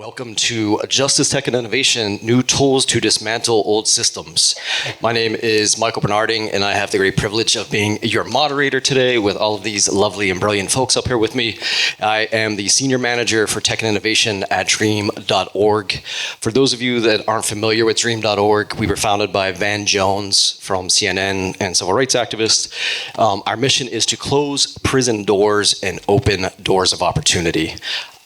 Welcome to Justice Tech and Innovation, new tools to dismantle old systems. My name is Michael Bernarding, and I have the great privilege of being your moderator today with all of these lovely and brilliant folks up here with me. I am the Senior Manager for Tech and Innovation at Dream.org. For those of you that aren't familiar with Dream.org, we were founded by Van Jones from CNN and civil rights activist. Our mission is to close prison doors and open doors of opportunity.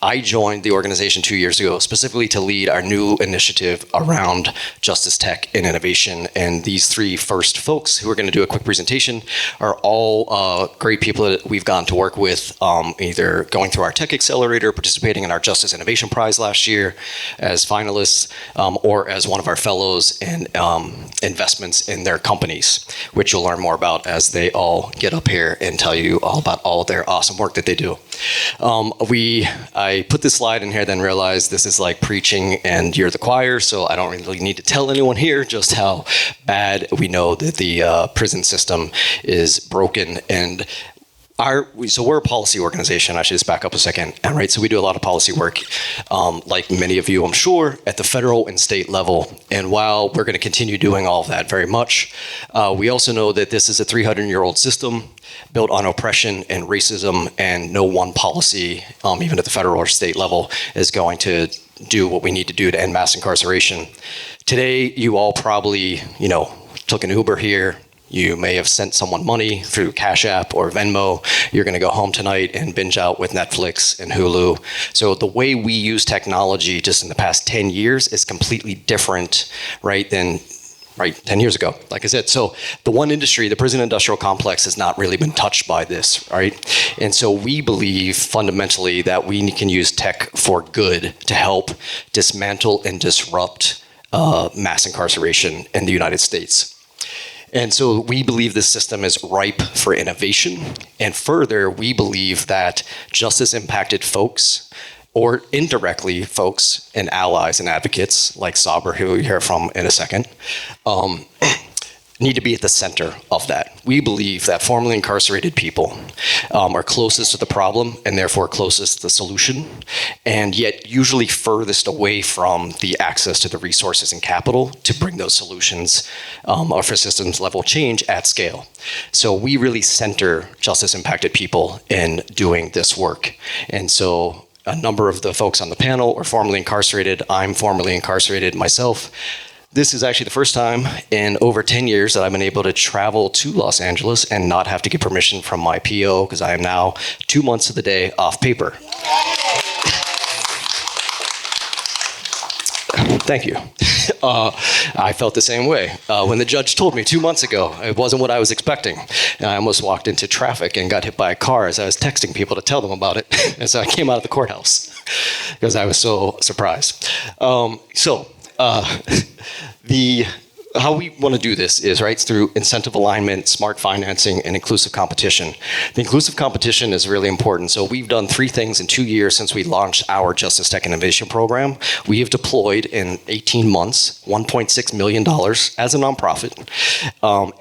I joined the organization 2 years ago specifically to lead our new initiative around justice tech and innovation. And these three first folks who are going to do a quick presentation are all great people that we've gotten to work with, either going through our tech accelerator, participating in our Justice Innovation Prize last year as finalists, or as one of our fellows in investments in their companies, which you'll learn more about as they all get up here and tell you all about all their awesome work that they do. I put this slide in here, then realized this is like preaching and you're the choir, so I don't really need to tell anyone here just how bad we know that the prison system is broken. And so we're a policy organization. I should just back up a second. Right, so we do a lot of policy work, like many of you, I'm sure, at the federal and state level. And while we're going to continue doing all of that very much, we also know that this is a 300-year-old system built on oppression and racism, and no one policy, even at the federal or state level, is going to do what we need to do to end mass incarceration. Today, you all probably, took an Uber here. You may have sent someone money through Cash App or Venmo. You're going to go home tonight and binge out with Netflix and Hulu. So the way we use technology just in the past 10 years is completely different, right, than 10 years ago, like I said. So the one industry, the prison industrial complex, has not really been touched by this, right? And so we believe fundamentally that we can use tech for good to help dismantle and disrupt mass incarceration in the United States. And so we believe this system is ripe for innovation. And further, we believe that justice-impacted folks, or indirectly folks and allies and advocates like Saber, who you'll hear from in a second, need to be at the center of that. We believe that formerly incarcerated people are closest to the problem and therefore closest to the solution, and yet usually furthest away from the access to the resources and capital to bring those solutions or for systems level change at scale. So we really center justice-impacted people in doing this work. And so a number of the folks on the panel are formerly incarcerated. I'm formerly incarcerated myself. This is actually the first time in over 10 years that I've been able to travel to Los Angeles and not have to get permission from my PO, because I am now 2 months of the day off paper. Thank you. I felt the same way. When the judge told me 2 months ago, it wasn't what I was expecting. And I almost walked into traffic and got hit by a car as I was texting people to tell them about it. And so I came out of the courthouse because I was so surprised. How we want to do this is through incentive alignment, smart financing, and inclusive competition. The inclusive competition is really important. So we've done 3 things in 2 years since we launched our Justice Tech Innovation Program. We have deployed in 18 months $1.6 million as a nonprofit,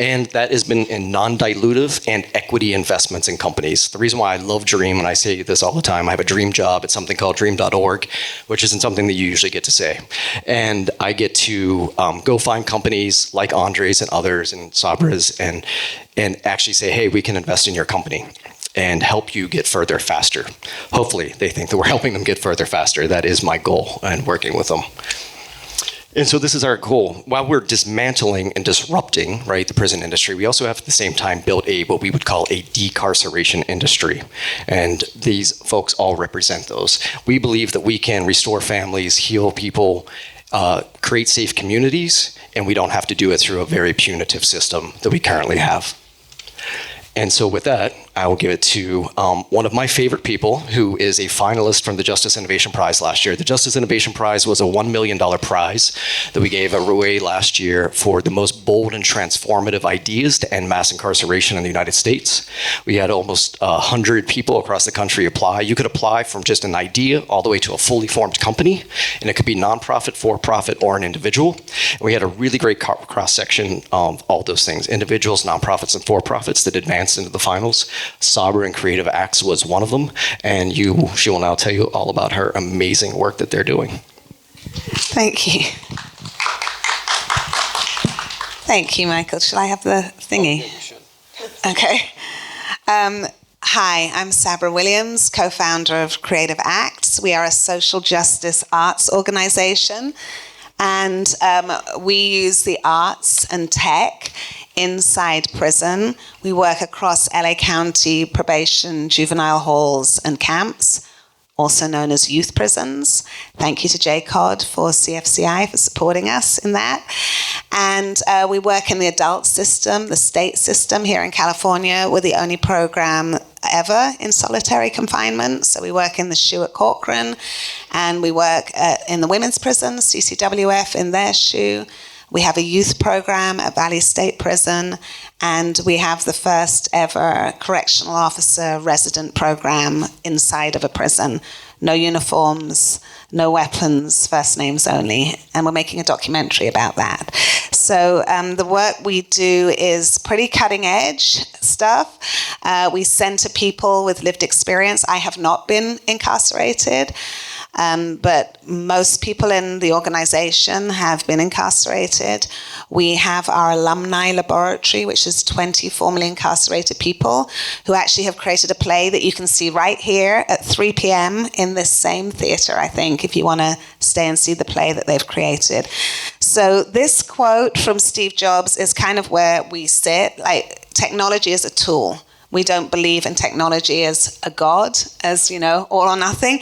and that has been in non-dilutive and equity investments in companies. The reason why I love Dream, and I say this all the time, I have a dream job at something called Dream.org, which isn't something that you usually get to say. And I get to go find companies like Andre's and others and Sabra's and actually say, hey, we can invest in your company and help you get further faster. Hopefully they think that we're helping them get further faster. That is my goal in working with them. And so this is our goal. While we're dismantling and disrupting, the prison industry, we also have at the same time built what we would call a decarceration industry. And these folks all represent those. We believe that we can restore families, heal people, create safe communities, and we don't have to do it through a very punitive system that we currently have. And so with that, I will give it to one of my favorite people, who is a finalist from the Justice Innovation Prize last year. The Justice Innovation Prize was a $1 million prize that we gave away last year for the most bold and transformative ideas to end mass incarceration in the United States. We had almost 100 people across the country apply. You could apply from just an idea all the way to a fully formed company, and it could be nonprofit, for-profit, or an individual. And we had a really great cross-section of all those things, individuals, nonprofits, and for-profits that advanced into the finals. Sober and Creative Acts was one of them, and she will now tell you all about her amazing work that they're doing. Thank you. Thank you, Michael. Shall I have the thingy? Oh, yeah, you should. Okay. Hi, I'm Sabra Williams, co-founder of Creative Acts. We are a social justice arts organization, and we use the arts and tech inside prison. We work across LA County probation, juvenile halls, and camps, also known as youth prisons. Thank you to JCOD for CFCI for supporting us in that. And we work in the adult system, the state system here in California. We're the only program ever in solitary confinement. So we work in the SHU at Corcoran, and we work in the women's prison, CCWF, in their SHU. We have a youth program at Valley State Prison, and we have the first ever correctional officer resident program inside of a prison. No uniforms, no weapons, first names only, and we're making a documentary about that. So the work we do is pretty cutting edge stuff. We center people with lived experience. I have not been incarcerated. But most people in the organization have been incarcerated. We have our alumni laboratory, which is 20 formerly incarcerated people who actually have created a play that you can see right here at 3 p.m. in this same theater, I think, if you want to stay and see the play that they've created. So this quote from Steve Jobs is kind of where we sit. Like, technology is a tool. We don't believe in technology as a god, as, all or nothing.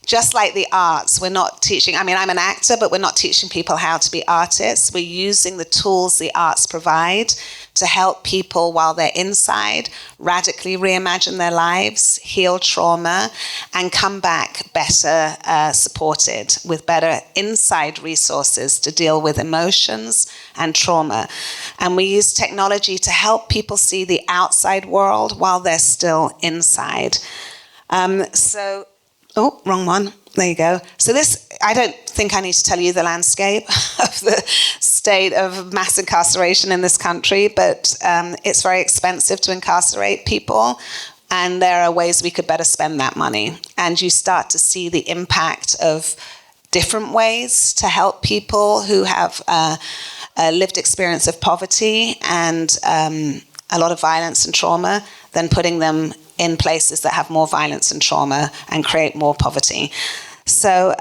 Just like the arts, we're not teaching, I'm an actor, but we're not teaching people how to be artists. We're using the tools the arts provide to help people while they're inside radically reimagine their lives, heal trauma, and come back better supported with better inside resources to deal with emotions and trauma. And we use technology to help people see the outside world while they're still inside. Oh, wrong one. There you go. So this, I don't think I need to tell you the landscape of the state of mass incarceration in this country, but it's very expensive to incarcerate people, and there are ways we could better spend that money. And you start to see the impact of different ways to help people who have a lived experience of poverty and a lot of violence and trauma, than putting them in places that have more violence and trauma and create more poverty. So,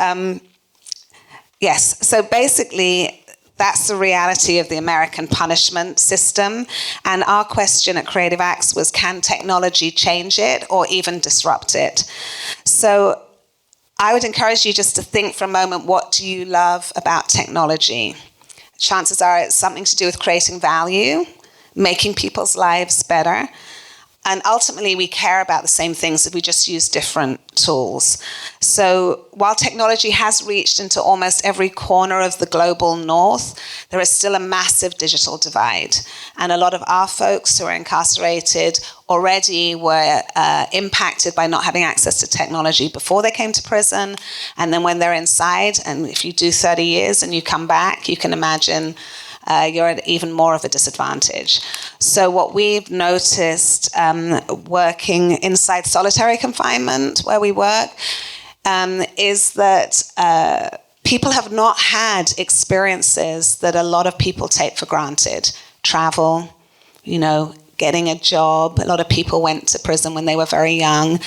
yes, so basically that's the reality of the American punishment system. And our question at Creative Acts was, can technology change it or even disrupt it? So I would encourage you just to think for a moment, what do you love about technology? Chances are it's something to do with creating value, making people's lives better. And ultimately, we care about the same things if we just use different tools. So while technology has reached into almost every corner of the global north, there is still a massive digital divide. And a lot of our folks who are incarcerated already were impacted by not having access to technology before they came to prison. And then when they're inside, and if you do 30 years and you come back, you can imagine you're at even more of a disadvantage. So what we've noticed working inside solitary confinement, where we work, is that people have not had experiences that a lot of people take for granted. Travel, getting a job. A lot of people went to prison when they were very young.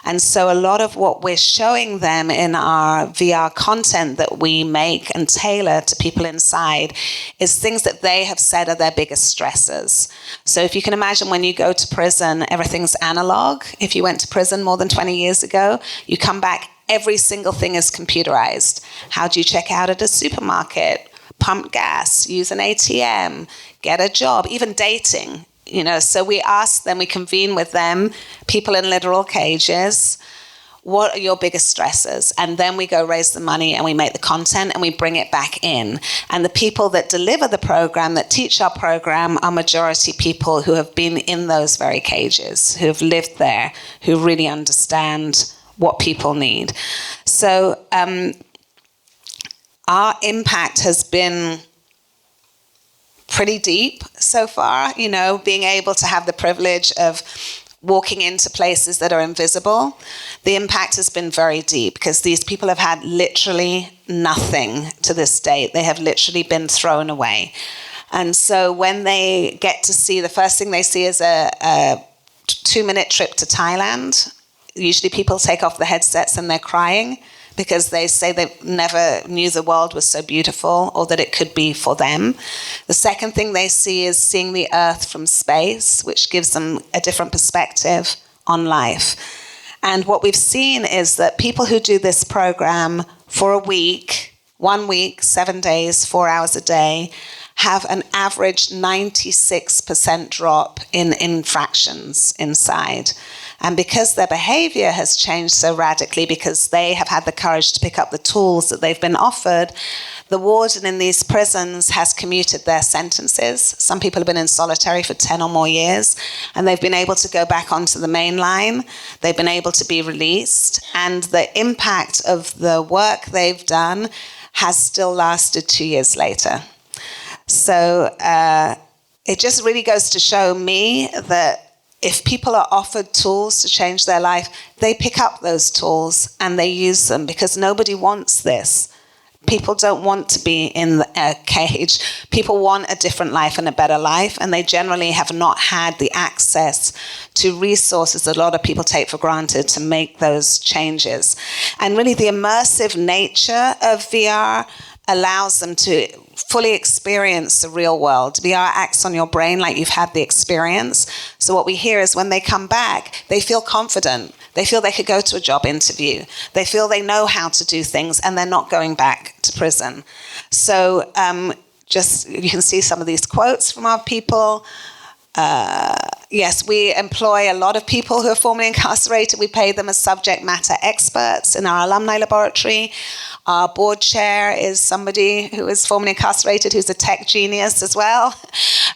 And so a lot of what we're showing them in our VR content that we make and tailor to people inside is things that they have said are their biggest stressors. So if you can imagine, when you go to prison, everything's analog. If you went to prison more than 20 years ago, you come back, every single thing is computerized. How do you check out at a supermarket? Pump gas, use an ATM, get a job, even dating. So we ask them, we convene with them, people in literal cages, what are your biggest stressors? And then we go raise the money and we make the content and we bring it back in. And the people that deliver the program, that teach our program, are majority people who have been in those very cages, who have lived there, who really understand what people need. So our impact has been pretty deep so far, being able to have the privilege of walking into places that are invisible, the impact has been very deep because these people have had literally nothing to this date. They have literally been thrown away. And so when they get to see, the first thing they see is a 2-minute trip to Thailand. Usually people take off the headsets and they're crying because they say they never knew the world was so beautiful or that it could be for them. The second thing they see is seeing the Earth from space, which gives them a different perspective on life. And what we've seen is that people who do this program for a week, 1 week, 7 days, 4 hours a day, have an average 96% drop in infractions inside. And because their behavior has changed so radically, because they have had the courage to pick up the tools that they've been offered, the warden in these prisons has commuted their sentences. Some people have been in solitary for 10 or more years, and they've been able to go back onto the main line. They've been able to be released, and the impact of the work they've done has still lasted 2 years later. So it just really goes to show me that if people are offered tools to change their life, they pick up those tools and they use them because nobody wants this. People don't want to be in a cage. People want a different life and a better life, and they generally have not had the access to resources that a lot of people take for granted to make those changes. And really the immersive nature of VR allows them to fully experience the real world. VR acts on your brain like you've had the experience. So what we hear is when they come back, they feel confident. They feel they could go to a job interview. They feel they know how to do things and they're not going back to prison. So just you can see some of these quotes from our people. Yes, we employ a lot of people who are formerly incarcerated. We pay them as subject matter experts in our alumni laboratory. Our board chair is somebody who is formerly incarcerated, who's a tech genius as well.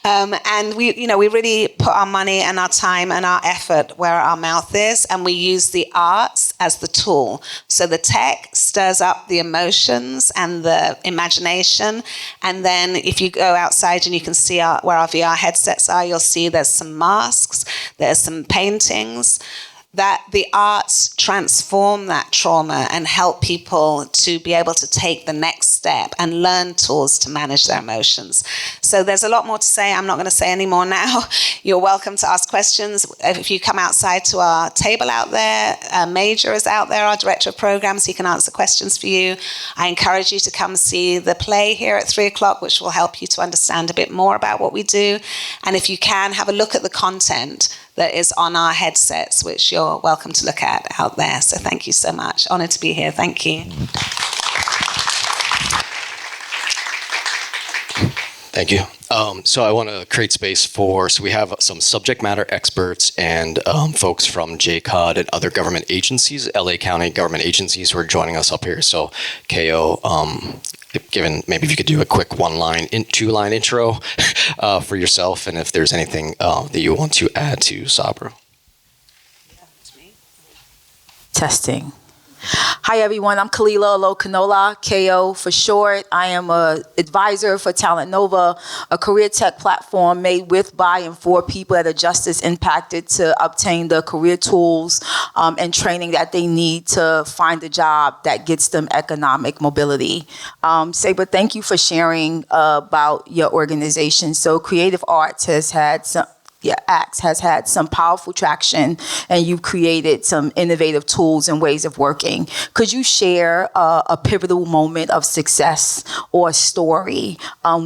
And we really put our money and our time and our effort where our mouth is, and we use the arts as the tool. So the tech stirs up the emotions and the imagination. And then if you go outside and you can see where our VR headsets are, you'll see there's some masks, there's some paintings, that the arts transform that trauma and help people to be able to take the next step and learn tools to manage their emotions. So there's a lot more to say. I'm not going to say any more now. You're welcome to ask questions. If you come outside to our table out there, Major is out there, our director of programs. He can answer questions for you. I encourage you to come see the play here at 3:00, which will help you to understand a bit more about what we do. And if you can, have a look at the content that is on our headsets, which you're welcome to look at out there. So thank you so much. Honored to be here. Thank you. Thank you. So I want to create space so we have some subject matter experts and folks from JCOD and other government agencies, LA County government agencies who are joining us up here. So KO, maybe if you could do a quick two-line intro for yourself, and if there's anything that you want to add to Sabra. Testing. Hi, everyone. I'm Kalila Olokanola, KO for short. I am an advisor for Talent Nova, a career tech platform made with, by, and for people that are justice impacted to obtain the career tools and training that they need to find a job that gets them economic mobility. Sabra, thank you for sharing about your organization. So Creative Arts has had some powerful traction, and you've created some innovative tools and ways of working. Could you share a pivotal moment of success or story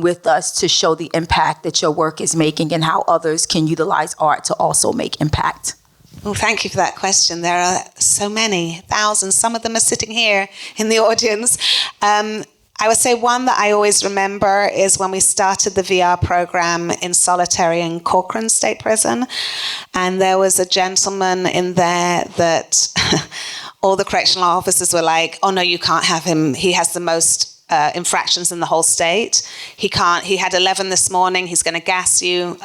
with us to show the impact that your work is making and how others can utilize art to also make impact? Well, thank you for that question. There are so many, thousands. Some of them are sitting here in the audience. I would say one that I always remember is when we started the VR program in solitary in Corcoran State Prison. And there was a gentleman in there that all the correctional officers were like, oh no, you can't have him. He has the most infractions in the whole state. He had 11 this morning. He's going to gas you,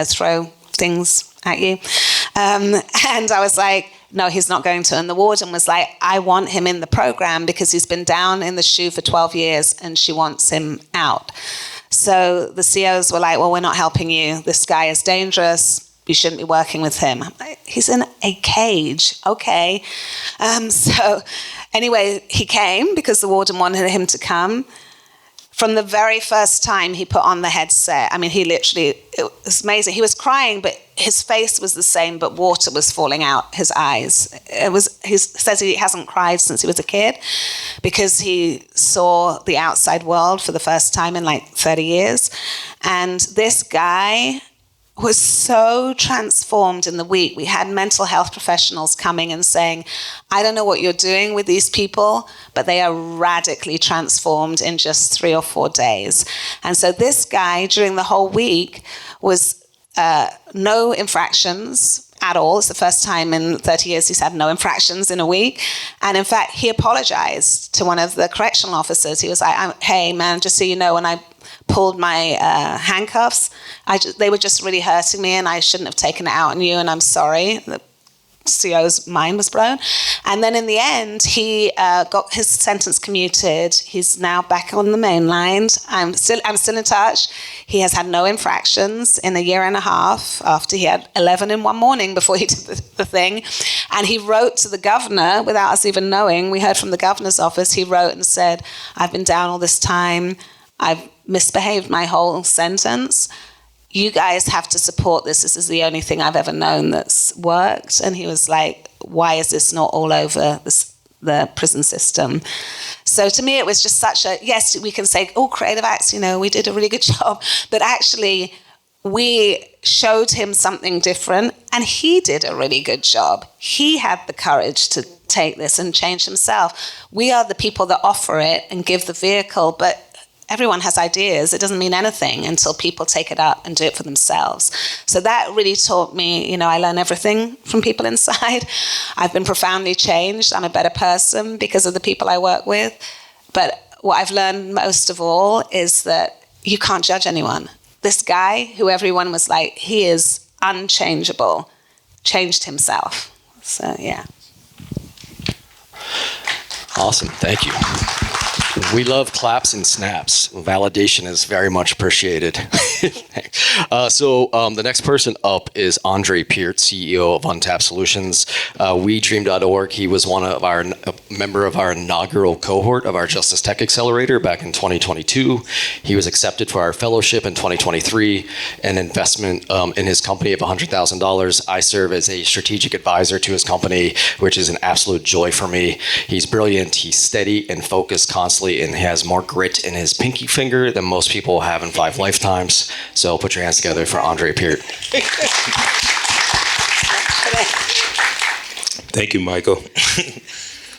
throw things at you. And I was like, no, he's not going to. And the warden was like, I want him in the program because he's been down in the shoe for 12 years and she wants him out. So the COs were like, well, we're not helping you. This guy is dangerous. you shouldn't be working with him. I'm like, he's in a cage. Okay. So anyway, he came because the warden wanted him to come. From the very first time he put on the headset, I mean, it was amazing. He was crying, but his face was the same, but water was falling out his eyes. He says he hasn't cried since he was a kid because he saw the outside world for the first time in like 30 years. And this guy was so transformed in the week. We had mental health professionals coming and saying, I don't know what you're doing with these people, but they are radically transformed in just 3 or 4 days. And so this guy, during the whole week, was no infractions at all. It's the first time in 30 years he's had no infractions in a week. And in fact, he apologized to one of the correctional officers. He was like, hey, man, just so you know, when I pulled my handcuffs, they were just really hurting me, and I shouldn't have taken it out on you, and I'm sorry. The CO's mind was blown. And then in the end, he got his sentence commuted. He's now back on the mainland. I'm still in touch. He has had no infractions in 1.5 years after he had 11 in one morning before he did the thing. And he wrote to the governor without us even knowing. We heard from the governor's office. He wrote and said, I've been down all this time. I've misbehaved my whole sentence. You guys have to support this. This is the only thing I've ever known that's worked. And he was like, why is this not all over the prison system? So to me, it was just such a, yes, we can say, oh, Creative Acts, we did a really good job. But actually, we showed him something different, and he did a really good job. He had the courage to take this and change himself. We are the people that offer it and give the vehicle, but everyone has ideas. It doesn't mean anything until people take it up and do it for themselves. So that really taught me, I learn everything from people inside. I've been profoundly changed. I'm a better person because of the people I work with. But what I've learned most of all is that you can't judge anyone. This guy, who everyone was like, he is unchangeable, changed himself. So, yeah. Awesome. Thank you. We love claps and snaps. Validation is very much appreciated. So the next person up is Peart, CEO of Untapped Solutions. WeDream.org. He was a member of our inaugural cohort of our Justice Tech Accelerator back in 2022. He was accepted for our fellowship in 2023, an investment in his company of $100,000. I serve as a strategic advisor to his company, which is an absolute joy for me. He's brilliant. He's steady and focused constantly, and he has more grit in his pinky finger than most people have in 5 lifetimes. So put your hands together for Peart. Thank you, Michael.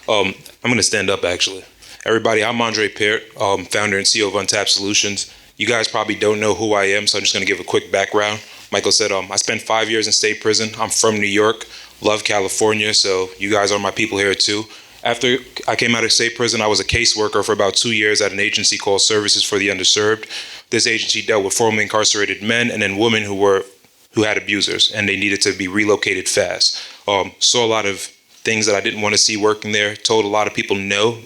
I'm going to stand up, actually. Everybody, I'm Peart, founder and CEO of Untapped Solutions. You guys probably don't know who I am, so I'm just going to give a quick background. Michael said I spent 5 years in state prison. I'm from New York, love California, so you guys are my people here too. After I came out of state prison, I was a caseworker for about 2 years at an agency called Services for the Underserved. This agency dealt with formerly incarcerated men and then women who had abusers, and they needed to be relocated fast. Saw a lot of things that I didn't want to see working there, told a lot of people no,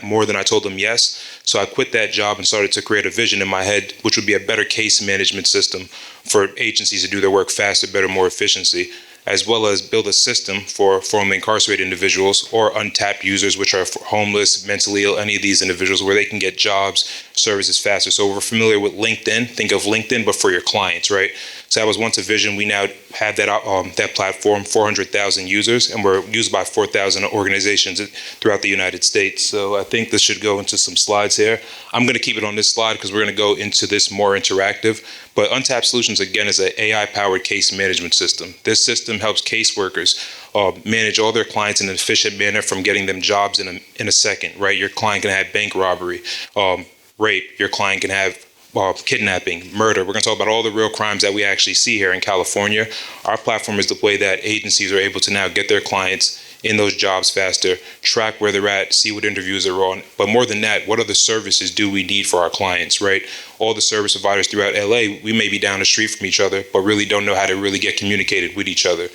more than I told them yes. So I quit that job and started to create a vision in my head, which would be a better case management system for agencies to do their work faster, better, more efficiency, as well as build a system for formerly incarcerated individuals or untapped users, which are homeless, mentally ill, any of these individuals, where they can get jobs, services faster. So we're familiar with LinkedIn. Think of LinkedIn, but for your clients, right? So that was once a vision. We now have that platform, 400,000 users, and we're used by 4,000 organizations throughout the United States. So I think this should go into some slides here. I'm going to keep it on this slide because we're going to go into this more interactive. But Untapped Solutions, again, is an AI-powered case management system. This system helps caseworkers manage all their clients in an efficient manner, from getting them jobs in a second, right? Your client can have bank robbery, rape. Your client can have kidnapping, murder. We're going to talk about all the real crimes that we actually see here in California. Our platform is the way that agencies are able to now get their clients in those jobs faster, track where they're at, see what interviews are on. But more than that, what other services do we need for our clients, right? All the service providers throughout LA, we may be down the street from each other, but really don't know how to really get communicated with each other.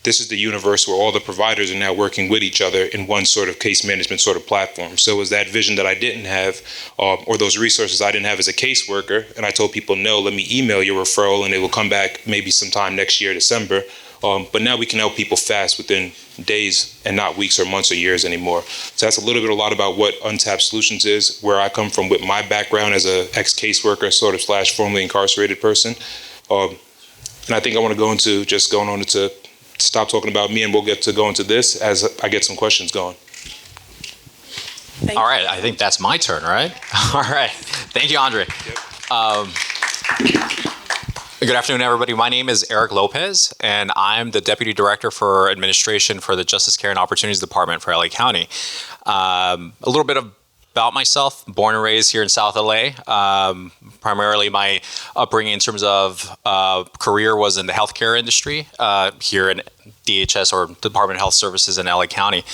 this is the universe where all the providers are now working with each other in one sort of case management sort of platform. So it was that vision that I didn't have, or those resources I didn't have as a caseworker. And I told people, no, let me email your referral and it will come back maybe sometime next year, December. But now we can help people fast within days and not weeks or months or years anymore. So that's a lot about what Untapped Solutions is, where I come from with my background as a ex-caseworker sort of / formerly incarcerated person. And I think I want to go into just going on to stop talking about me, and we'll get to go into this as I get some questions going. All right, I think that's my turn, right? All right. Thank you, Andre. Yep. Good afternoon, everybody. My name is Eric Lopez, and I'm the Deputy Director for Administration for the Justice Care and Opportunities Department for LA County. A little bit about myself, born and raised here in South LA. Primarily my upbringing in terms of career was in the healthcare industry here in DHS, or Department of Health Services in LA County.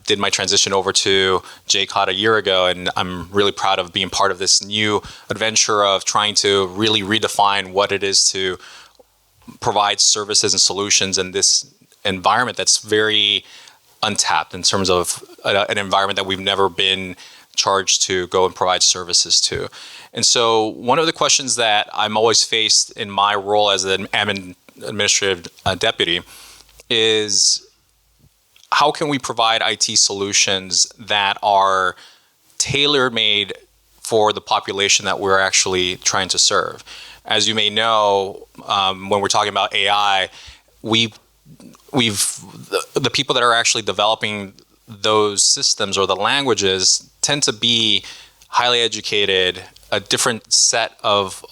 Did my transition over to JCOT a year ago, and I'm really proud of being part of this new adventure of trying to really redefine what it is to provide services and solutions in this environment that's very untapped in terms of an environment that we've never been charged to go and provide services to. And so one of the questions that I'm always faced in my role as an administrative deputy is, how can we provide IT solutions that are tailor-made for the population that we're actually trying to serve? As you may know, when we're talking about AI, the people that are actually developing those systems or the languages tend to be highly educated, a different set of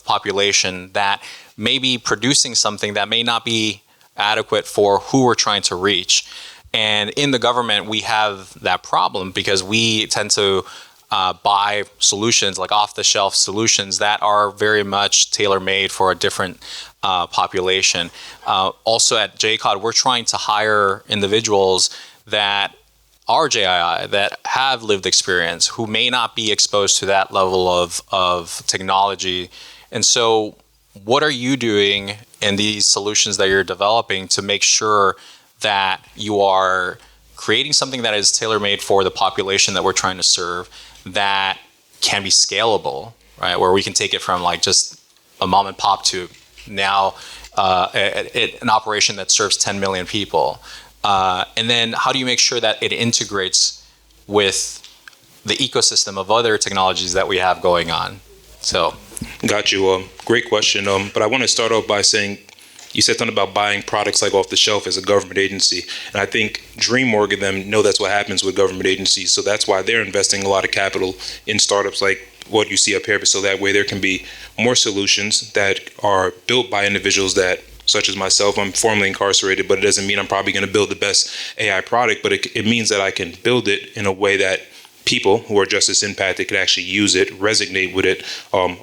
population that may be producing something that may not be adequate for who we're trying to reach. And in the government, we have that problem because we tend to buy solutions, like off-the-shelf solutions that are very much tailor-made for a different population. Also at JCOD, we're trying to hire individuals that are JII, that have lived experience, who may not be exposed to that level of technology. And so what are you doing in these solutions that you're developing to make sure that you are creating something that is tailor-made for the population that we're trying to serve, that can be scalable, right? Where we can take it from like just a mom and pop to now an operation that serves 10 million people. And then how do you make sure that it integrates with the ecosystem of other technologies that we have going on? So, got you. Great question. But I want to start off by saying, you said something about buying products like off the shelf as a government agency. And I think DreamOrg and them know that's what happens with government agencies. So that's why they're investing a lot of capital in startups like what you see up here. So that way there can be more solutions that are built by individuals that, such as myself, I'm formerly incarcerated, but it doesn't mean I'm probably going to build the best AI product, but it means that I can build it in a way that people who are justice impacted could actually use it, resonate with it,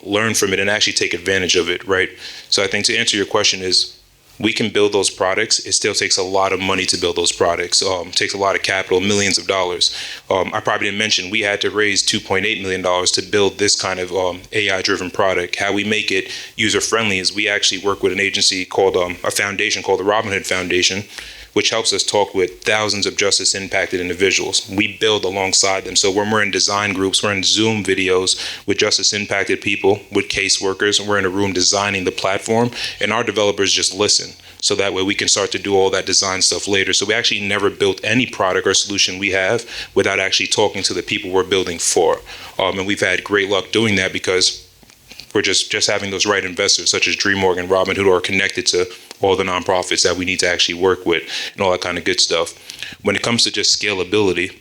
learn from it, and actually take advantage of it, right? So I think to answer your question is, we can build those products. It still takes a lot of money to build those products. Takes a lot of capital, millions of dollars. I probably didn't mention, we had to raise $2.8 million to build this kind of AI-driven product. How we make it user-friendly is we actually work with an agency called, a foundation called the Robin Hood Foundation, which helps us talk with thousands of justice impacted individuals. We build alongside them. So when we're in design groups, we're in Zoom videos with justice impacted people, with caseworkers, and we're in a room designing the platform, and our developers just listen. So that way we can start to do all that design stuff later. So we actually never built any product or solution we have without actually talking to the people we're building for. And we've had great luck doing that because we're just having those right investors, such as DreamOrg and Robin, who are connected to all the nonprofits that we need to actually work with and all that kind of good stuff. When it comes to just scalability,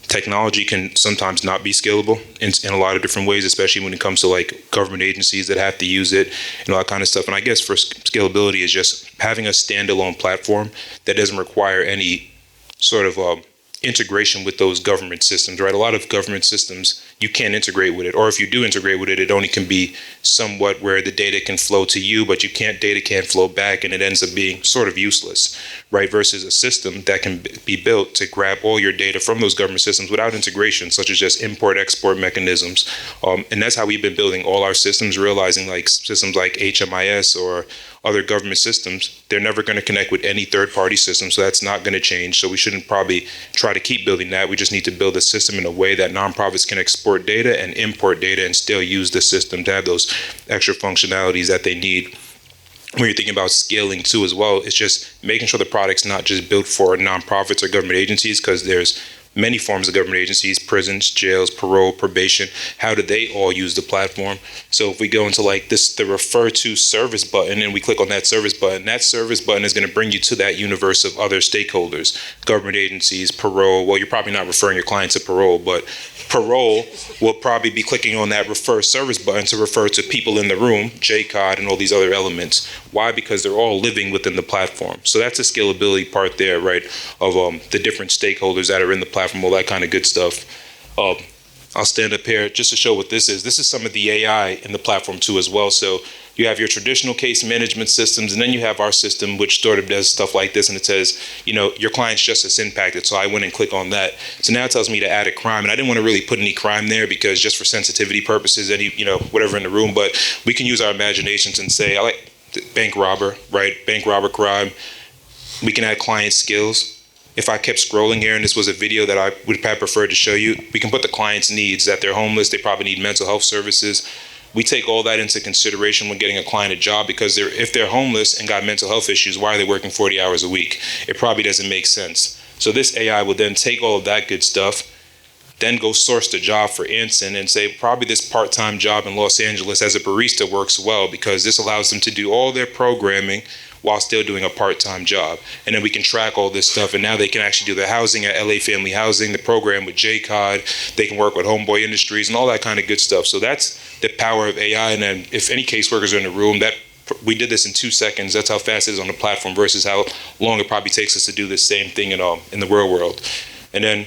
technology can sometimes not be scalable in a lot of different ways, especially when it comes to like government agencies that have to use it and all that kind of stuff. And I guess for scalability is just having a standalone platform that doesn't require any sort of integration with those government systems, right? A lot of government systems, you can't integrate with it. Or if you do integrate with it, it only can be somewhat where the data can flow to you, but data can't flow back, and it ends up being sort of useless, right? Versus a system that can be built to grab all your data from those government systems without integration, such as just import-export mechanisms. And that's how we've been building all our systems, realizing like systems like HMIS or other government systems, they're never going to connect with any third-party system, so that's not going to change. So we shouldn't probably try to keep building that. We just need to build a system in a way that nonprofits can export data and import data and still use the system to have those extra functionalities that they need. When you're thinking about scaling too as well, it's just making sure the product's not just built for nonprofits or government agencies, because there's many forms of government agencies, prisons, jails, parole, probation. How do they all use the platform? So if we go into like this, the refer to service button, and we click on that service button is going to bring you to that universe of other stakeholders, government agencies, parole. Well, you're probably not referring your client to parole, but parole will probably be clicking on that refer service button to refer to people in the room, JCOD, and all these other elements. Why? Because they're all living within the platform. So that's a scalability part there, right, of the different stakeholders that are in the platform, all that kind of good stuff. I'll stand up here just to show what this is. This is some of the AI in the platform too as well. So you have your traditional case management systems, and then you have our system, which sort of does stuff like this, and it says, your client's justice impacted. So I went and click on that. So now it tells me to add a crime, and I didn't want to really put any crime there because just for sensitivity purposes, any, whatever in the room, but we can use our imaginations and say, I like bank robber, right? Bank robber crime. We can add client skills. If I kept scrolling here and this was a video that I would have preferred to show you, we can put the client's needs, that they're homeless, they probably need mental health services. We take all that into consideration when getting a client a job, because if they're homeless and got mental health issues, why are they working 40 hours a week? It probably doesn't make sense. So this AI will then take all of that good stuff, then go source the job for Anson and say, probably this part-time job in Los Angeles as a barista works well, because this allows them to do all their programming while still doing a part-time job. And then we can track all this stuff, and now they can actually do the housing at LA Family Housing, the program with JCOD, they can work with Homeboy Industries and all that kind of good stuff. So that's the power of AI. And then if any caseworkers are in the room, that we did this in 2 seconds. That's how fast it is on the platform versus how long it probably takes us to do the same thing in the real world. And then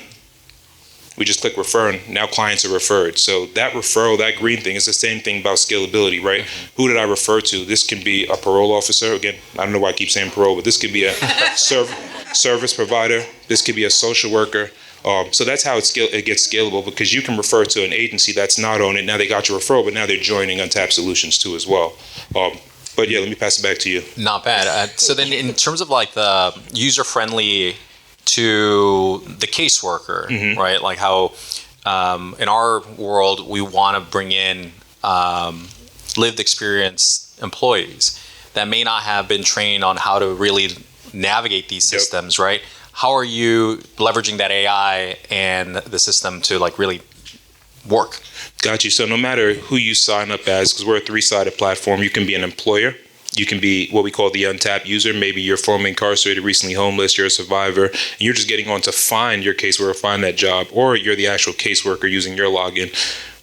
we just click refer, and now clients are referred. So that referral, that green thing, is the same thing about scalability, right? Mm-hmm. Who did I refer to? This can be a parole officer. Again, I don't know why I keep saying parole, but this could be a service provider. This could be a social worker. So that's how it gets scalable, because you can refer to an agency that's not on it. Now they got your referral, but now they're joining Untapped Solutions too as well. But yeah, let me pass it back to you. Not bad. So then in terms of like the user-friendly to the caseworker, mm-hmm. right? Like how in our world, we want to bring in lived experience employees that may not have been trained on how to really navigate these systems, yep. right? How are you leveraging that AI and the system to like really work? Got you. So no matter who you sign up as, because we're a 3-sided platform, you can be an employer. You can be what we call the untapped user. Maybe you're formerly incarcerated, recently homeless, you're a survivor, and you're just getting on to find your caseworker, find that job, or you're the actual caseworker using your login.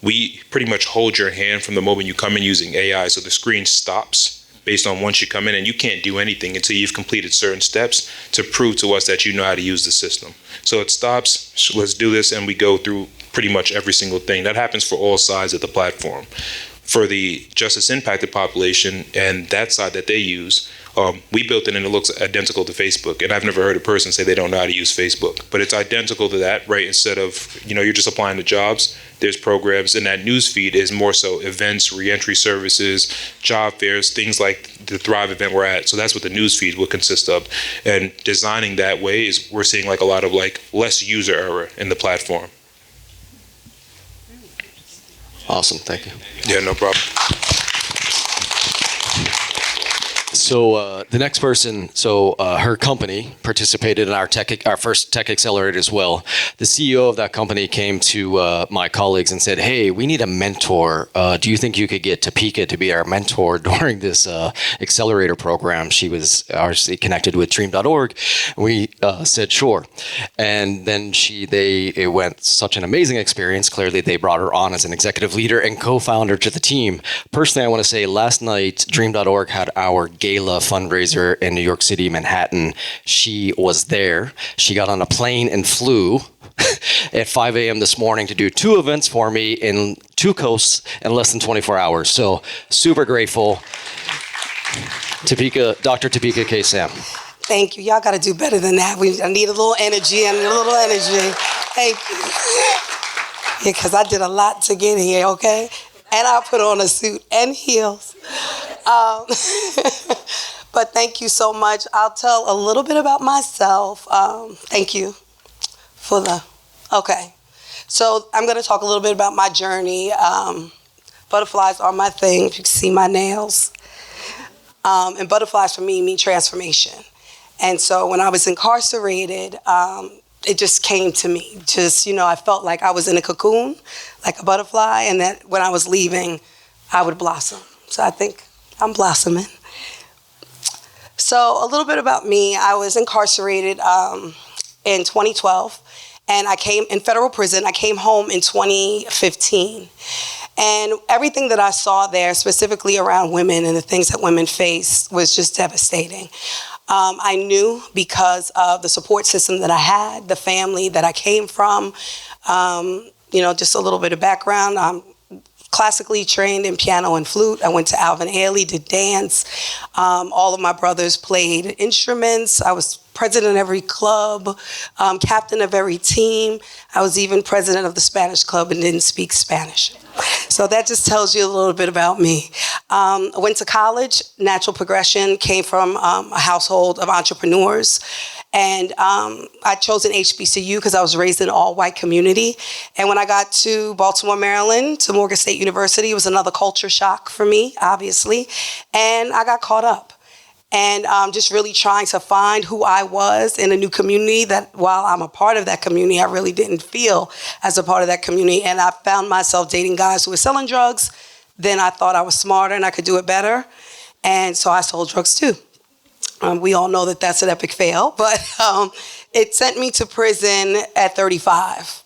We pretty much hold your hand from the moment you come in using AI. So the screen stops based on once you come in, and you can't do anything until you've completed certain steps to prove to us that you know how to use the system. So it stops, let's do this, and we go through pretty much every single thing. That happens for all sides of the platform. For the justice impacted population and that side that they use, we built it and it looks identical to Facebook. And I've never heard a person say they don't know how to use Facebook, but it's identical to that, right? Instead of, you're just applying to jobs, there's programs, and that news feed is more so events, reentry services, job fairs, things like the Thrive event we're at. So that's what the news feed will consist of. And designing that way is, we're seeing like a lot of like less user error in the platform. Awesome, thank you. Yeah, no problem. So the next person, her company participated in our first tech accelerator as well. The CEO of that company came to my colleagues and said, "Hey, we need a mentor. Do you think you could get Topeka to be our mentor during this accelerator program?" She was obviously connected with Dream.org. We said sure, and then it went such an amazing experience. Clearly, they brought her on as an executive leader and co-founder to the team. Personally, I want to say last night, Dream.org had our gala fundraiser in New York City, Manhattan. She was there. She got on a plane and flew at 5 a.m. this morning to do 2 events for me in 2 coasts in less than 24 hours. So super grateful. Dr. Topeka K. Sam. Thank you. Y'all got to do better than that. I need a little energy. Thank you. Yeah, because I did a lot to get here, okay? And I put on a suit and heels. But thank you so much. I'll tell a little bit about myself. Thank you for the, okay. So I'm going to talk a little bit about my journey. Butterflies are my thing. You can see my nails. And butterflies for me mean transformation. And so when I was incarcerated, it just came to me. Just, I felt like I was in a cocoon, like a butterfly, and that when I was leaving, I would blossom. So I think I'm blossoming. So a little bit about me. I was incarcerated in 2012, and I came in federal prison. I came home in 2015. And everything that I saw there, specifically around women and the things that women face, was just devastating. I knew because of the support system that I had, the family that I came from, just a little bit of background. I'm classically trained in piano and flute. I went to Alvin Ailey, did dance. All of my brothers played instruments. I was president of every club, captain of every team. I was even president of the Spanish club and didn't speak Spanish. So that just tells you a little bit about me. I went to college, natural progression, came from a household of entrepreneurs. And I chose an HBCU because I was raised in an all-white community. And when I got to Baltimore, Maryland, to Morgan State University, it was another culture shock for me, obviously. And I got caught up. And just really trying to find who I was in a new community that while I'm a part of that community, I really didn't feel as a part of that community. And I found myself dating guys who were selling drugs. Then I thought I was smarter and I could do it better. And so I sold drugs too. We all know that that's an epic fail, but it sent me to prison at 35.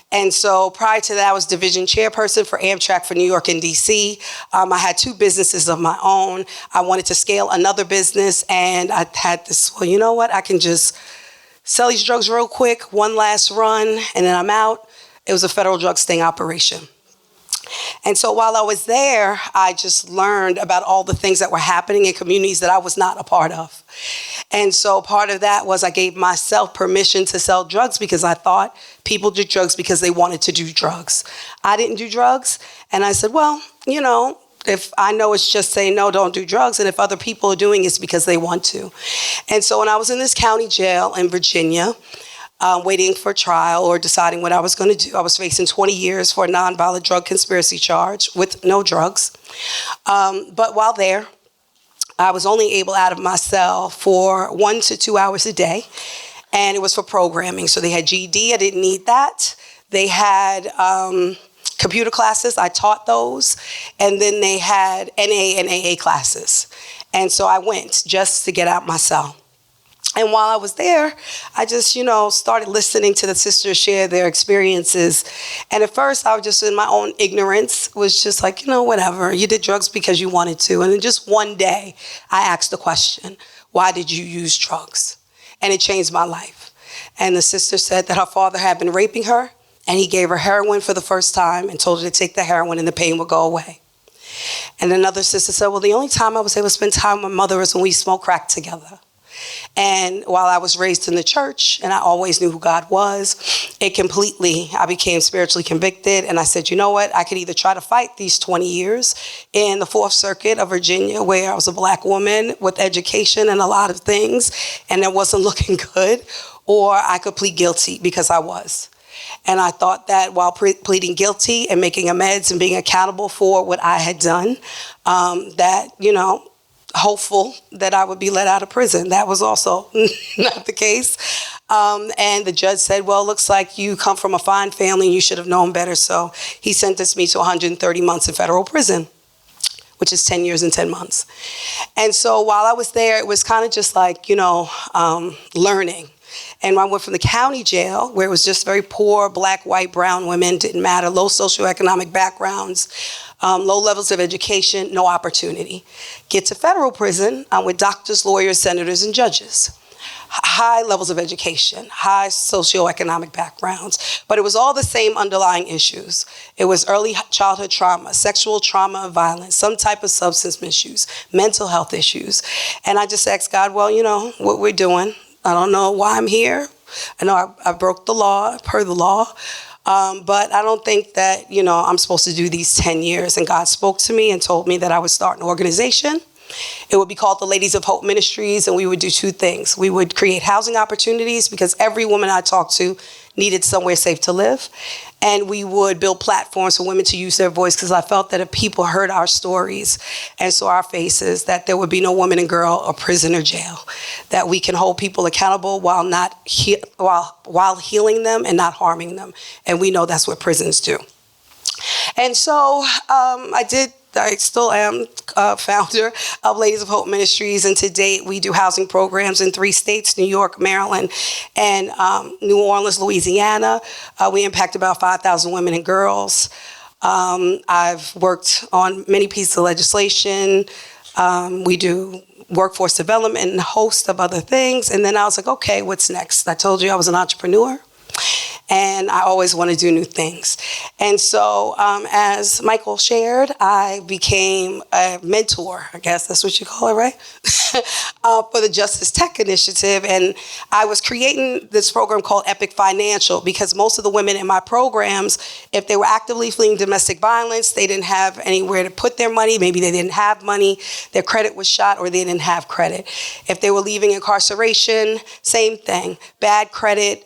And so prior to that, I was division chairperson for Amtrak for New York and DC. I had 2 businesses of my own. I wanted to scale another business, and I had this, well, you know what? I can just sell these drugs real quick, one last run, and then I'm out. It was a federal drug sting operation. And so while I was there, I just learned about all the things that were happening in communities that I was not a part of. And so part of that was I gave myself permission to sell drugs because I thought people did drugs because they wanted to do drugs. I didn't do drugs. And I said, well, if I know it's just saying, no, don't do drugs. And if other people are doing it, it's because they want to. And so when I was in this county jail in Virginia, waiting for trial or deciding what I was going to do, I was facing 20 years for a nonviolent drug conspiracy charge with no drugs. But while there, I was only able out of my cell for 1 to 2 hours a day. And it was for programming. So they had GED. I didn't need that. They had computer classes. I taught those. And then they had NA and AA classes. And so I went just to get out my cell. And while I was there, I just, started listening to the sisters share their experiences. And at first, I was just in my own ignorance, was just like, whatever. You did drugs because you wanted to. And then just one day, I asked the question, why did you use drugs? And it changed my life. And the sister said that her father had been raping her, and he gave her heroin for the first time and told her to take the heroin and the pain would go away. And another sister said, well, the only time I was able to spend time with my mother was when we smoked crack together. And while I was raised in the church and I always knew who God was, I became spiritually convicted. And I said, you know what? I could either try to fight these 20 years in the 4th Circuit of Virginia, where I was a Black woman with education and a lot of things, and it wasn't looking good, or I could plead guilty because I was. And I thought that while pleading guilty and making amends and being accountable for what I had done, hopeful that I would be let out of prison. That was also not the case. And the judge said, well, looks like you come from a fine family and you should have known better. So he sentenced me to 130 months in federal prison, which is 10 years and 10 months. And so while I was there, it was kind of just like, learning. And I went from the county jail, where it was just very poor, Black, white, brown women, didn't matter, low socioeconomic backgrounds, low levels of education, no opportunity. Get to federal prison, I'm with doctors, lawyers, senators, and judges. High levels of education, high socioeconomic backgrounds, but it was all the same underlying issues. It was early childhood trauma, sexual trauma and violence, some type of substance misuse, mental health issues. And I just asked God, well, what we're doing. I don't know why I'm here. I know I broke the law, per the law, but I don't think that, I'm supposed to do these 10 years. And God spoke to me and told me that I would start an organization It would be called the Ladies of Hope Ministries, and we would do two things. We would create housing opportunities because every woman I talked to needed somewhere safe to live. And we would build platforms for women to use their voice because I felt that if people heard our stories and saw our faces, that there would be no woman and girl or prison or jail, that we can hold people accountable while while healing them and not harming them. And we know that's what prisons do. And so I still am founder of Ladies of Hope Ministries, and to date we do housing programs in 3 states, New York, Maryland, and New Orleans, Louisiana. We impact about 5,000 women and girls. I've worked on many pieces of legislation. We do workforce development and a host of other things. And then I was like, okay, what's next? I told you I was an entrepreneur. And I always want to do new things. And so as Michael shared, I became a mentor, I guess that's what you call it, right? For the Justice Tech Initiative. And I was creating this program called Epic Financial because most of the women in my programs, if they were actively fleeing domestic violence, they didn't have anywhere to put their money. Maybe they didn't have money, their credit was shot, or they didn't have credit. If they were leaving incarceration, same thing, bad credit,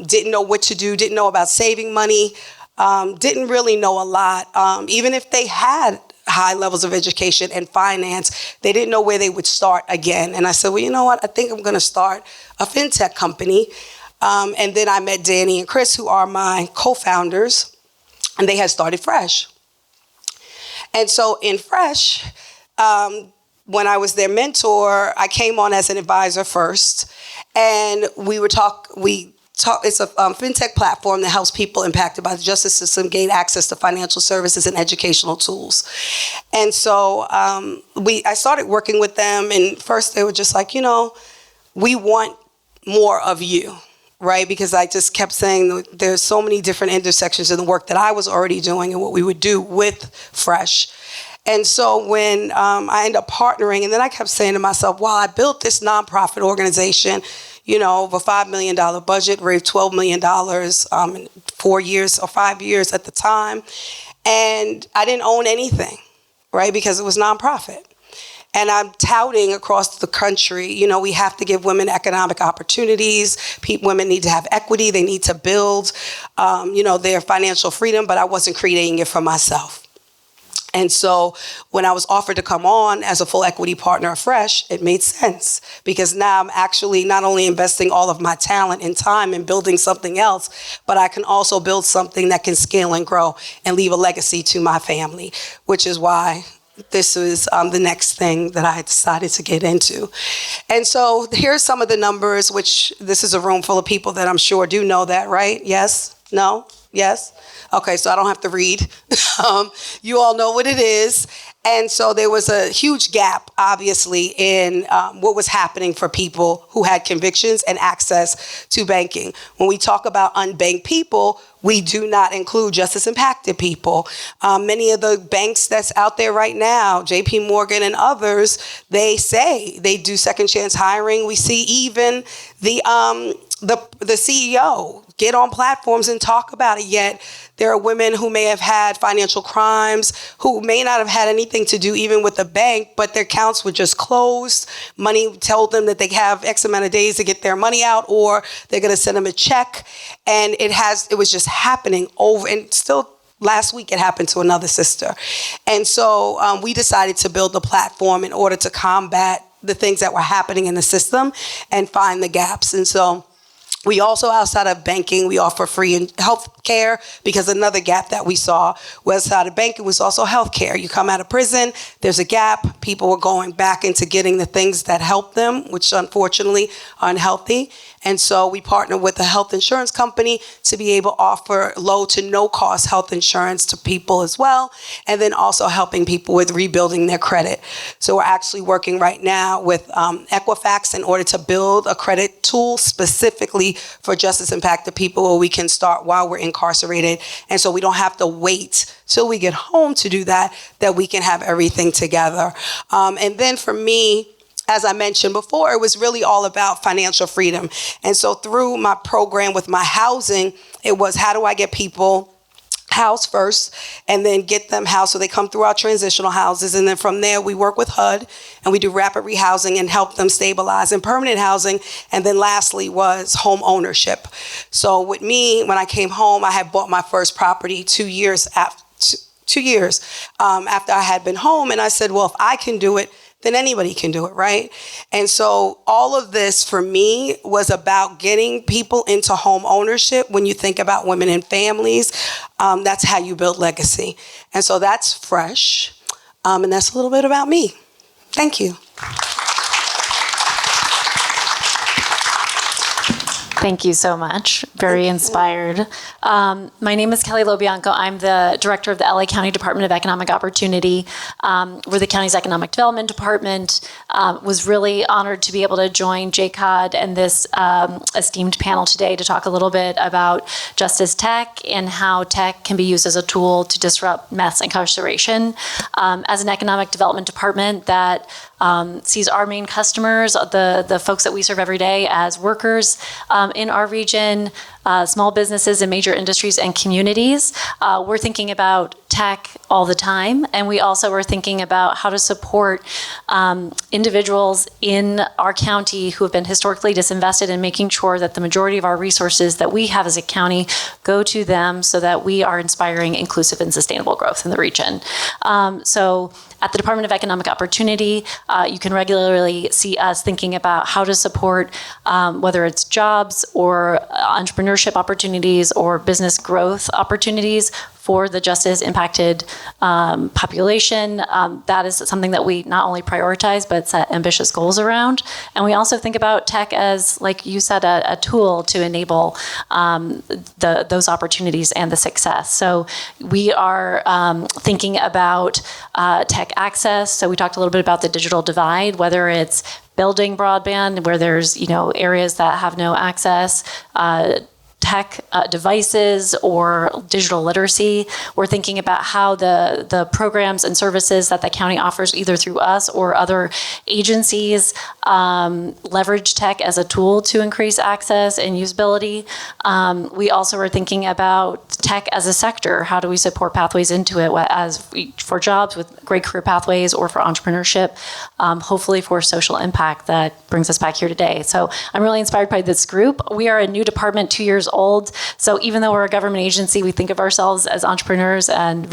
didn't know what to do, didn't know about saving money, didn't really know a lot. Even if they had high levels of education and finance, they didn't know where they would start again. And I said, well, you know what? I think I'm going to start a fintech company. And then I met Danny and Chris, who are my co-founders, and they had started Fresh. And so in Fresh, when I was their mentor, I came on as an advisor first, and it's a fintech platform that helps people impacted by the justice system gain access to financial services and educational tools. And so I started working with them, and first they were just like, we want more of you, right? Because I just kept saying there's so many different intersections in the work that I was already doing and what we would do with Fresh. And so when I ended up partnering, and then I kept saying to myself, wow, I built this nonprofit organization, over $5 million budget, raised $12 million in 4 years or 5 years at the time. And I didn't own anything, right? Because it was nonprofit. And I'm touting across the country, we have to give women economic opportunities. Women need to have equity. They need to build, their financial freedom, but I wasn't creating it for myself. And so when I was offered to come on as a full equity partner of Fresh, it made sense because now I'm actually not only investing all of my talent and time in building something else, but I can also build something that can scale and grow and leave a legacy to my family, which is why this is the next thing that I decided to get into. And so here's some of the numbers, which this is a room full of people that I'm sure do know that, right? Yes? No? Yes? Okay, so I don't have to read. You all know what it is. And so there was a huge gap, obviously, in what was happening for people who had convictions and access to banking. When we talk about unbanked people, we do not include justice-impacted people. Many of the banks that's out there right now, JP Morgan and others, they say they do second chance hiring. We see even the CEO get on platforms and talk about it, yet there are women who may have had financial crimes, who may not have had anything to do even with the bank, but their accounts were just closed. Money told them that they have X amount of days to get their money out, or they're going to send them a check. And it was just happening over, and still last week it happened to another sister. And so we decided to build a platform in order to combat the things that were happening in the system and find the gaps. And so we also, outside of banking, we offer free health care, because another gap that we saw was outside of banking was also health care. You come out of prison, there's a gap. People were going back into getting the things that help them, which unfortunately are unhealthy. And so we partnered with a health insurance company to be able to offer low to no cost health insurance to people as well, and then also helping people with rebuilding their credit. So we're actually working right now with Equifax in order to build a credit tool specifically for justice impacted people, where we can start while we're incarcerated. And so we don't have to wait till we get home to do that we can have everything together. And then for me, as I mentioned before, it was really all about financial freedom. And so through my program with my housing, it was, how do I get people house first and then get them housed. So they come through our transitional houses. And then from there, we work with HUD and we do rapid rehousing and help them stabilize in permanent housing. And then lastly was home ownership. So with me, when I came home, I had bought my first property 2 years after. 2 years after I had been home. And I said, well, if I can do it, then anybody can do it, right? And so all of this for me was about getting people into home ownership. When you think about women and families, that's how you build legacy. And so that's fresh. And that's a little bit about me. Thank you. Thank you so much. Very inspired. My name is Kelly LoBianco. I'm the director of the LA County Department of Economic Opportunity. We're the county's economic development department. Was really honored to be able to join JCOD and this esteemed panel today to talk a little bit about justice tech and how tech can be used as a tool to disrupt mass incarceration. As an economic development department that sees our main customers, the folks that we serve every day as workers in our region, small businesses and major industries and communities. We're thinking about tech all the time, and we also are thinking about how to support individuals in our county who have been historically disinvested and making sure that the majority of our resources that we have as a county go to them so that we are inspiring inclusive and sustainable growth in the region. So at the Department of Economic Opportunity, you can regularly see us thinking about how to support whether it's jobs or entrepreneurship opportunities or business growth opportunities for the justice impacted population. That is something that we not only prioritize, but set ambitious goals around. And we also think about tech as, like you said, a tool to enable those opportunities and the success. So we are thinking about tech access. So we talked a little bit about the digital divide, whether it's building broadband where there's areas that have no access, tech devices or digital literacy. We're thinking about how the programs and services that the county offers either through us or other agencies leverage tech as a tool to increase access and usability. We also are thinking about tech as a sector. How do we support pathways into it for jobs with great career pathways or for entrepreneurship, hopefully for social impact that brings us back here today. So I'm really inspired by this group. We are a new department, 2 years old. So even though we're a government agency, we think of ourselves as entrepreneurs and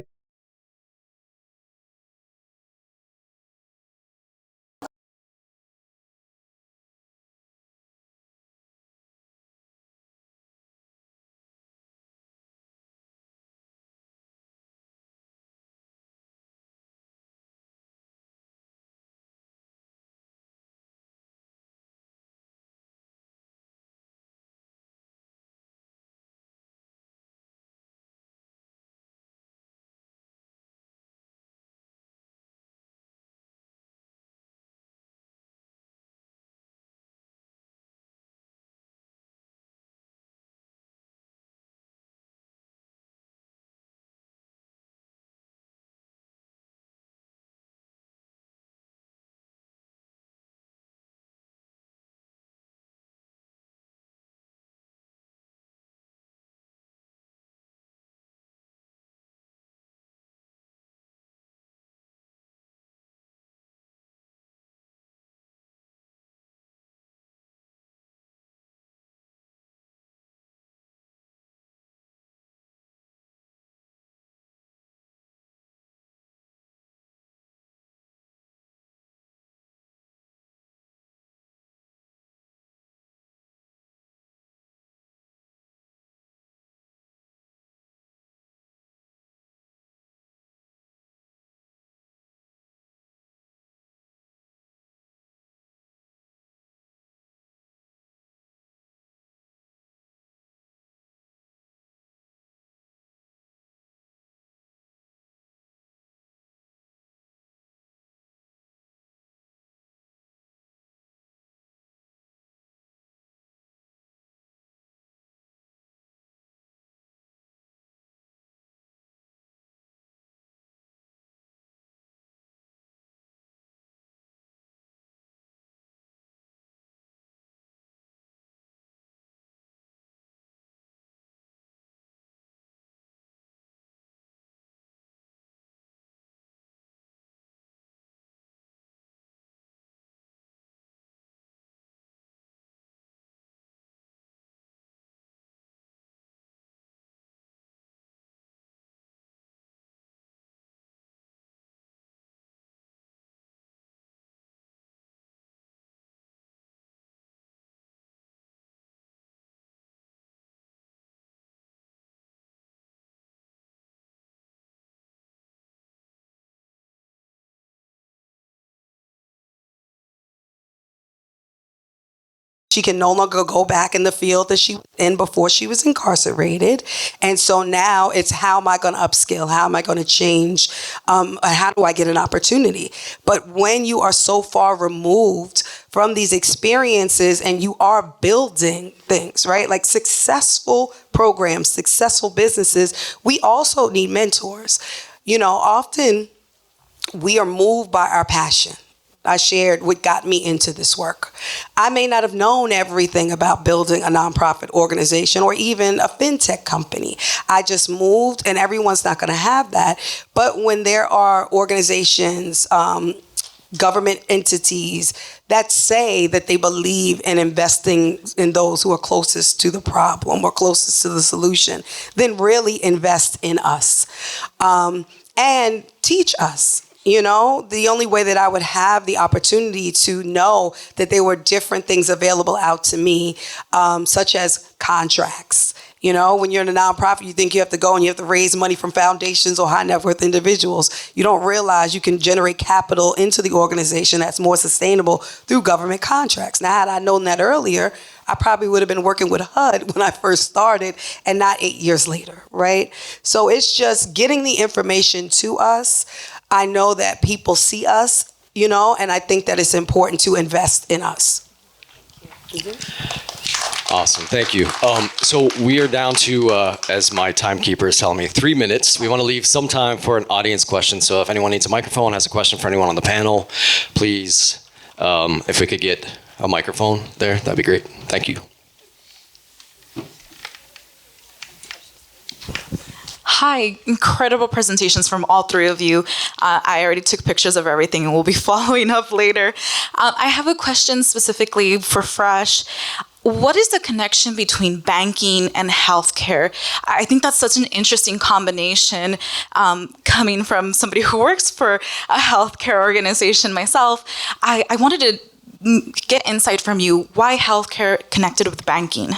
She can no longer go back in the field that she was in before she was incarcerated. And so now it's, how am I going to upskill? How am I going to change? How do I get an opportunity? But when you are so far removed from these experiences and you are building things, right? Like successful programs, successful businesses, we also need mentors. You know, often we are moved by our passion. I shared what got me into this work. I may not have known everything about building a nonprofit organization or even a fintech company. I just moved, and everyone's not going to have that. But when there are organizations, government entities that say that they believe in investing in those who are closest to the problem or closest to the solution, then really invest in us and teach us. You know, the only way that I would have the opportunity to know that there were different things available out to me, such as contracts. You know, when you're in a nonprofit, you think you have to go and you have to raise money from foundations or high net worth individuals. You don't realize you can generate capital into the organization that's more sustainable through government contracts. Now, had I known that earlier, I probably would have been working with HUD when I first started and not 8 years later, right? So it's just getting the information to us. I know that people see us, you know, and I think that it's important to invest in us. Awesome, thank you. So we are down to, as my timekeeper is telling me, 3 minutes. We want to leave some time for an audience question. So if anyone needs a microphone, has a question for anyone on the panel, please, if we could get a microphone there, that'd be great. Thank you. Hi, incredible presentations from all three of you. I already took pictures of everything and we'll be following up later. I have a question specifically for Fresh. What is the connection between banking and healthcare? I think that's such an interesting combination, coming from somebody who works for a healthcare organization myself. I wanted to get insight from you. Why healthcare connected with banking?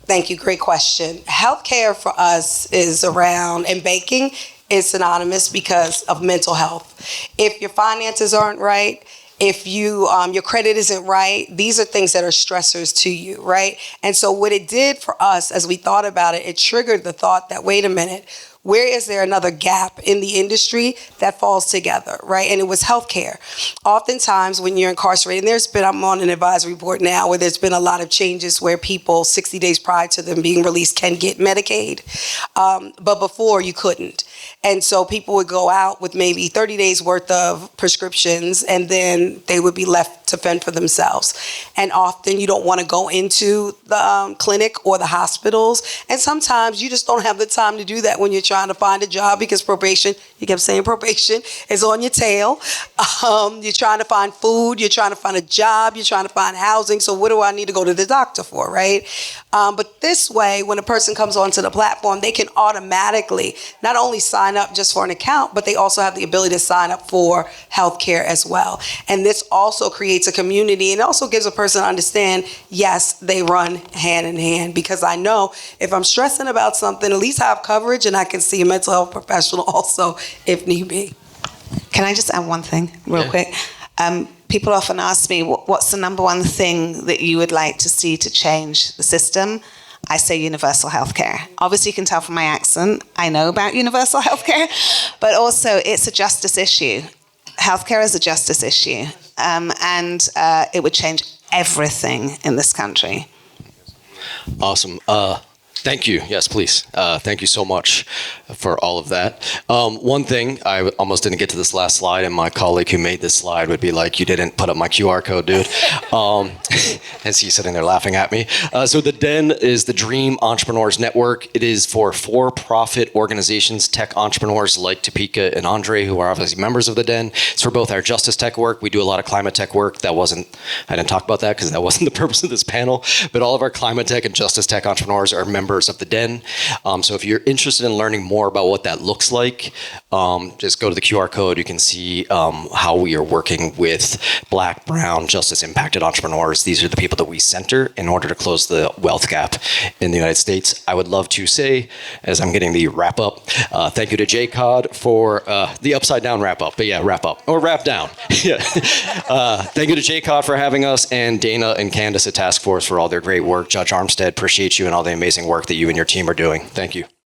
Thank you. Great question. Healthcare for us is around, and banking is synonymous because of mental health. If your finances aren't right, if you your credit isn't right, these are things that are stressors to you, right? And so what it did for us as we thought about it, it triggered the thought that, wait a minute, where is there another gap in the industry that falls together, right? And it was healthcare. Oftentimes when you're incarcerated, I'm on an advisory board now where there's been a lot of changes where people 60 days prior to them being released can get Medicaid. But before you couldn't. And so people would go out with maybe 30 days worth of prescriptions and then they would be left to fend for themselves. And often you don't want to go into the clinic or the hospitals. And sometimes you just don't have the time to do that when you're trying to find a job because probation, you kept saying probation, is on your tail. You're trying to find food, you're trying to find a job, you're trying to find housing. So what do I need to go to the doctor for, right? But this way, when a person comes onto the platform, they can automatically not only sign up just for an account, but they also have the ability to sign up for healthcare as well. And this also creates a community and also gives a person to understand, yes, they run hand in hand, because I know if I'm stressing about something, at least I have coverage and I can see a mental health professional also if need be. Can I just add one thing real quick? People often ask me, what's the number one thing that you would like to see to change the system? I say universal healthcare. Obviously, you can tell from my accent, I know about universal healthcare, but also it's a justice issue. Healthcare is a justice issue, and it would change everything in this country. Awesome. Thank you. Yes, please. Thank you so much for all of that. One thing, I almost didn't get to this last slide, and my colleague who made this slide would be like, you didn't put up my QR code, dude. As he's sitting there laughing at me. So the DEN is the Dream Entrepreneurs Network. It is for-profit organizations, tech entrepreneurs like Topeka and Andre, who are obviously members of the DEN. It's for both our justice tech work. We do a lot of climate tech work. I didn't talk about that because that wasn't the purpose of this panel, but all of our climate tech and justice tech entrepreneurs are members of the DEN. So if you're interested in learning more more about what that looks like, just go to the QR code. You can see how we are working with Black, Brown, justice-impacted entrepreneurs. These are the people that we center in order to close the wealth gap in the United States. I would love to say, as I'm getting the wrap up, thank you to JCOD for the upside down wrap up. But yeah, wrap up or wrap down. Yeah. Thank you to JCOD for having us, and Dana and Candace at Task Force for all their great work. Judge Armstead, appreciate you and all the amazing work that you and your team are doing. Thank you.